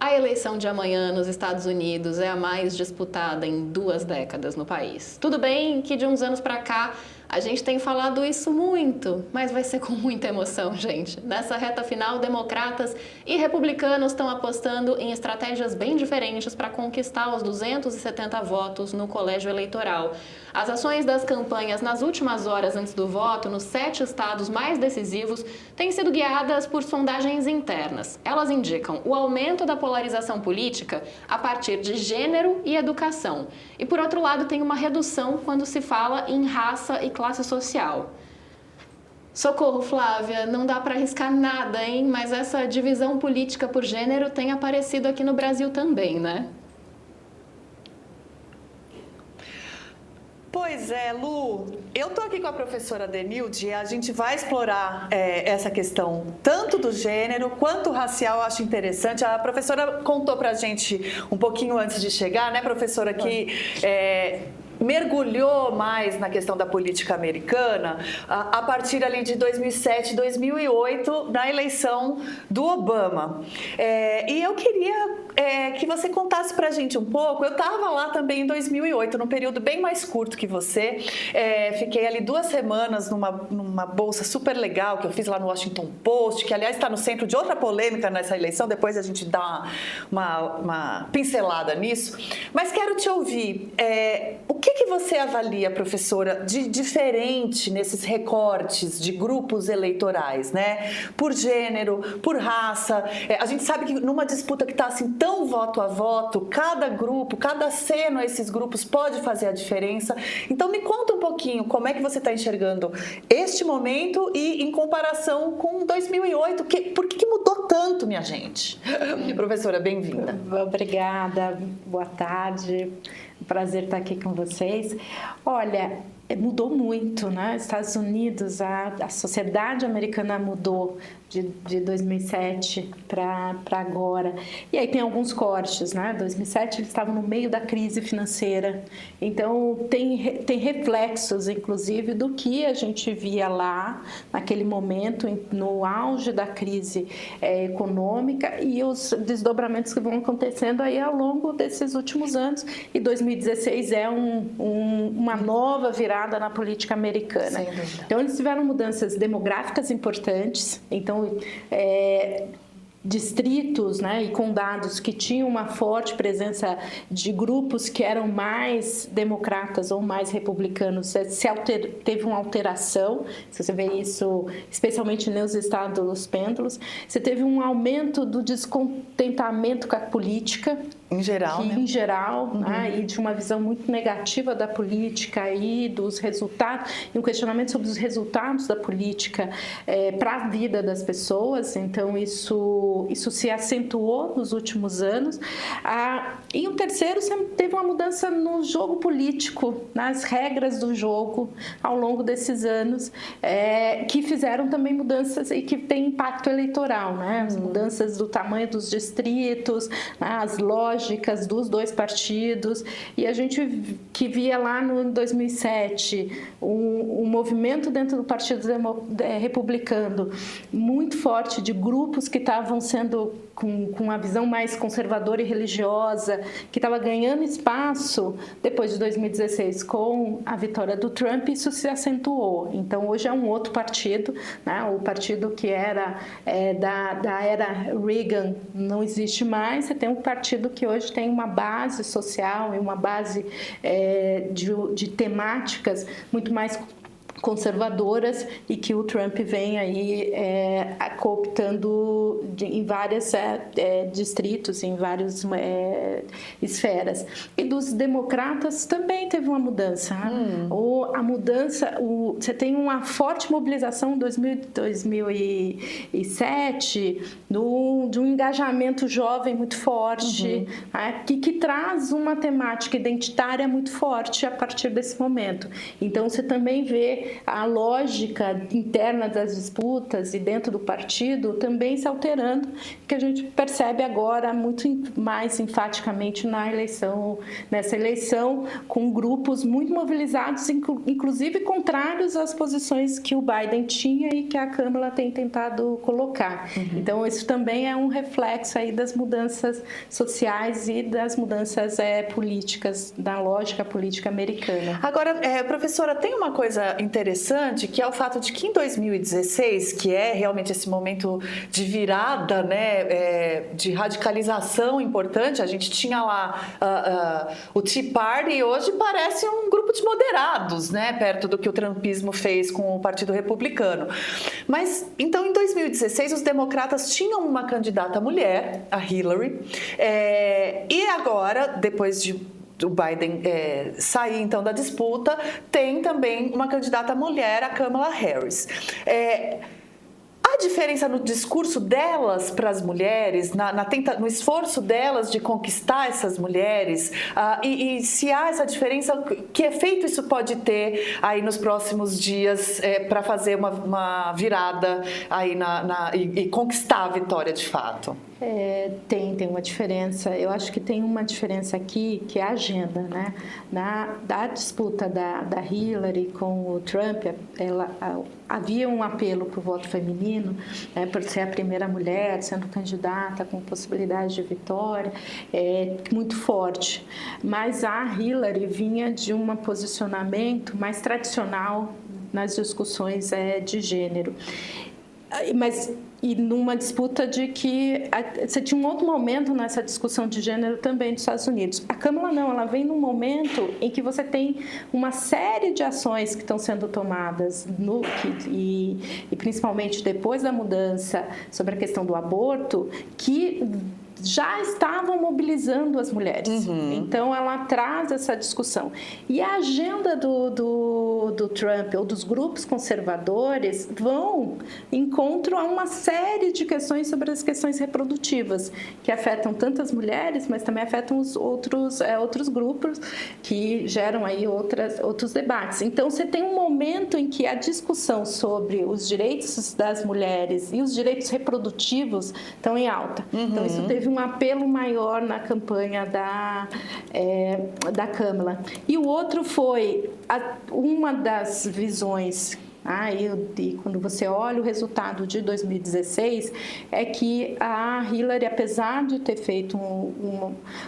A eleição de amanhã nos Estados Unidos é a mais disputada em 2 décadas no país. Tudo bem que de uns anos para cá a gente tem falado isso muito, mas vai ser com muita emoção, gente. Nessa reta final, democratas e republicanos estão apostando em estratégias bem diferentes para conquistar os 270 votos no colégio eleitoral. As ações das campanhas nas últimas horas antes do voto, nos 7 estados mais decisivos, têm sido guiadas por sondagens internas. Elas indicam o aumento da polarização política a partir de gênero e educação. E, por outro lado, tem uma redução quando se fala em raça e classe social. Socorro, Flávia, não dá para arriscar nada, hein? Mas essa divisão política por gênero tem aparecido aqui no Brasil também, né? Pois é, Lu, eu tô aqui com a professora Denilde e a gente vai explorar essa questão tanto do gênero quanto racial, eu acho interessante. A professora contou pra gente um pouquinho antes de chegar, né, professora, que mergulhou mais na questão da política americana a partir ali de 2007, 2008, na eleição do Obama. E eu queria que você contasse pra gente um pouco. Eu estava lá também em 2008, num período bem mais curto que você. Fiquei ali 2 semanas numa bolsa super legal que eu fiz lá no Washington Post, que aliás está no centro de outra polêmica nessa eleição, depois a gente dá uma pincelada nisso. Mas quero te ouvir. O que você avalia, professora, de diferente nesses recortes de grupos eleitorais, né? Por gênero, por raça. A gente sabe que numa disputa que está assim tão voto a voto, cada grupo, cada aceno a esses grupos pode fazer a diferença. Então me conta um pouquinho como é que você está enxergando este momento e em comparação com 2008. Por que mudou tanto, minha gente? Professora, bem-vinda. Obrigada, boa tarde. Prazer estar aqui com vocês. Olha, mudou muito, né? Estados Unidos, a sociedade americana mudou de 2007 para agora. E aí tem alguns cortes, né? 2007 eles estavam no meio da crise financeira. Então tem reflexos, inclusive, do que a gente via lá naquele momento, no auge da crise econômica e os desdobramentos que vão acontecendo aí ao longo desses últimos anos. E 2016 é uma nova virada na política americana. Então eles tiveram mudanças demográficas importantes. Então distritos, né, e condados que tinham uma forte presença de grupos que eram mais democratas ou mais republicanos, teve uma alteração. Se você vê isso, especialmente nos estados pêndulos, você teve um aumento do descontentamento com a política, em geral, né? Em geral, né? E de uma visão muito negativa da política e dos resultados, e um questionamento sobre os resultados da política para a vida das pessoas. Então, isso se acentuou nos últimos anos. E o terceiro, você teve uma mudança no jogo político, nas regras do jogo, ao longo desses anos, que fizeram também mudanças e que têm impacto eleitoral, né? As mudanças do tamanho dos distritos, as lógicas dos 2 partidos, e a gente que via lá no 2007 um movimento dentro do Partido Republicano muito forte de grupos que estavam sendo com uma visão mais conservadora e religiosa, que estava ganhando espaço depois de 2016 com a vitória do Trump. Isso se acentuou. Então hoje é um outro partido, né? O partido que era da era Reagan não existe mais. Você tem um partido que hoje tem uma base social e uma base de temáticas muito mais conservadoras e que o Trump vem aí cooptando em vários distritos, em várias esferas. E dos democratas também teve uma mudança. Você tem uma forte mobilização em 2007 de um engajamento jovem muito forte, que traz uma temática identitária muito forte a partir desse momento. Então, você também vê vê a lógica interna das disputas e dentro do partido também se alterando, que a gente percebe agora muito mais enfaticamente nessa eleição, com grupos muito mobilizados, inclusive contrários às posições que o Biden tinha e que a Câmara tem tentado colocar. Então, isso também é um reflexo aí das mudanças sociais e das mudanças políticas, da lógica política americana. Agora, professora, tem uma coisa interessante, que é o fato de que em 2016, que é realmente esse momento de virada, né, de radicalização importante, a gente tinha lá o Tea Party e hoje parece um grupo de moderados, né, perto do que o trumpismo fez com o Partido Republicano. Mas, então, em 2016, os democratas tinham uma candidata mulher, a Hillary, e agora, depois de o Biden sair, então, da disputa, tem também uma candidata mulher, a Kamala Harris. A diferença no discurso delas para as mulheres, no esforço delas de conquistar essas mulheres, e se há essa diferença, que efeito isso pode ter aí nos próximos dias para fazer uma virada aí e conquistar a vitória de fato? Tem uma diferença. Eu acho que tem uma diferença aqui, que é a agenda, né? Da disputa da Hillary com o Trump, havia um apelo para o voto feminino, por ser a primeira mulher sendo candidata com possibilidade de vitória, muito forte. Mas a Hillary vinha de um posicionamento mais tradicional nas discussões de gênero. E numa disputa de que você tinha um outro momento nessa discussão de gênero também dos Estados Unidos. A Câmara não, ela vem num momento em que você tem uma série de ações que estão sendo tomadas e principalmente depois da mudança sobre a questão do aborto, que já estavam mobilizando as mulheres. Então, ela traz essa discussão. E a agenda do Trump ou dos grupos conservadores encontram uma série de questões sobre as questões reprodutivas, que afetam tanto as mulheres, mas também afetam os outros grupos que geram aí outros debates. Então, você tem um momento em que a discussão sobre os direitos das mulheres e os direitos reprodutivos estão em alta. Então, isso teve um apelo maior na campanha da Câmara. E o outro foi uma das visões. E quando você olha o resultado de 2016, é que a Hillary, apesar de ter feito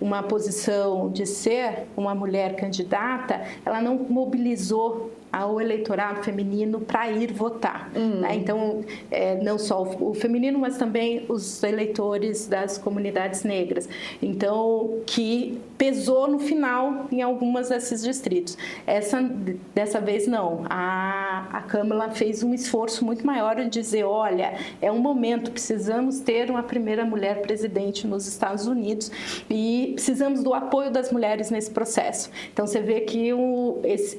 uma posição de ser uma mulher candidata, ela não mobilizou ao eleitorado feminino para ir votar. Né? Então, não só o feminino, mas também os eleitores das comunidades negras. Então, que pesou no final em algumas desses distritos. Dessa vez, não. A Câmara fez um esforço muito maior de dizer, olha, é um momento, precisamos ter uma primeira mulher presidente nos Estados Unidos e precisamos do apoio das mulheres nesse processo. Então, você vê que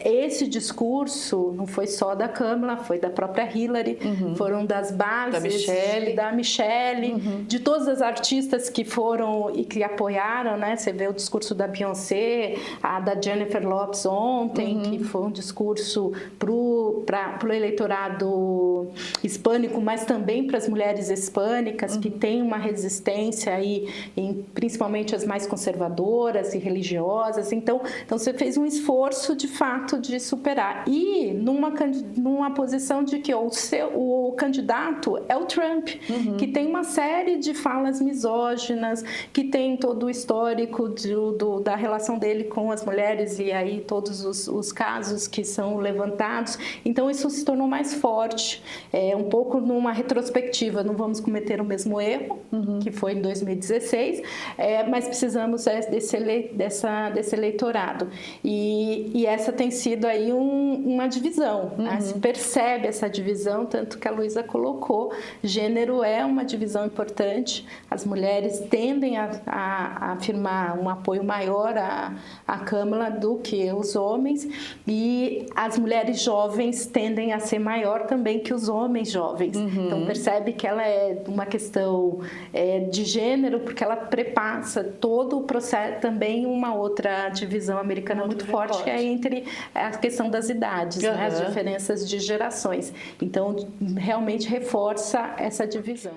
esse discurso não foi só da Câmara, foi da própria Hillary, foram das bases, da Michelle, de todas as artistas que foram e que apoiaram, né? Você vê o discurso da Beyoncé, da Jennifer Lopez ontem, que foi um discurso pro eleitorado hispânico, mas também para as mulheres hispânicas, que têm uma resistência aí, principalmente as mais conservadoras e religiosas. Então você fez um esforço, de fato, de superar. E numa posição de que o candidato é o Trump, que tem uma série de falas misóginas, que tem todo o histórico da relação dele com as mulheres e aí todos os casos que são levantados. Então, isso se tornou mais forte, um pouco numa retrospectiva. Não vamos cometer o mesmo erro que foi em 2016, mas precisamos desse eleitorado. E essa tem sido aí uma divisão. Né? Se percebe essa divisão, tanto que a Luísa colocou. Gênero é uma divisão importante. As mulheres tendem a afirmar um apoio maior à Câmara do que os homens. E as mulheres jovens mulheres tendem a ser maior também que os homens jovens. Então percebe que ela é uma questão de gênero, porque ela prepassa todo o processo, também uma outra divisão americana muito forte, que é entre a questão das idades, né? As diferenças de gerações. Então realmente reforça essa divisão.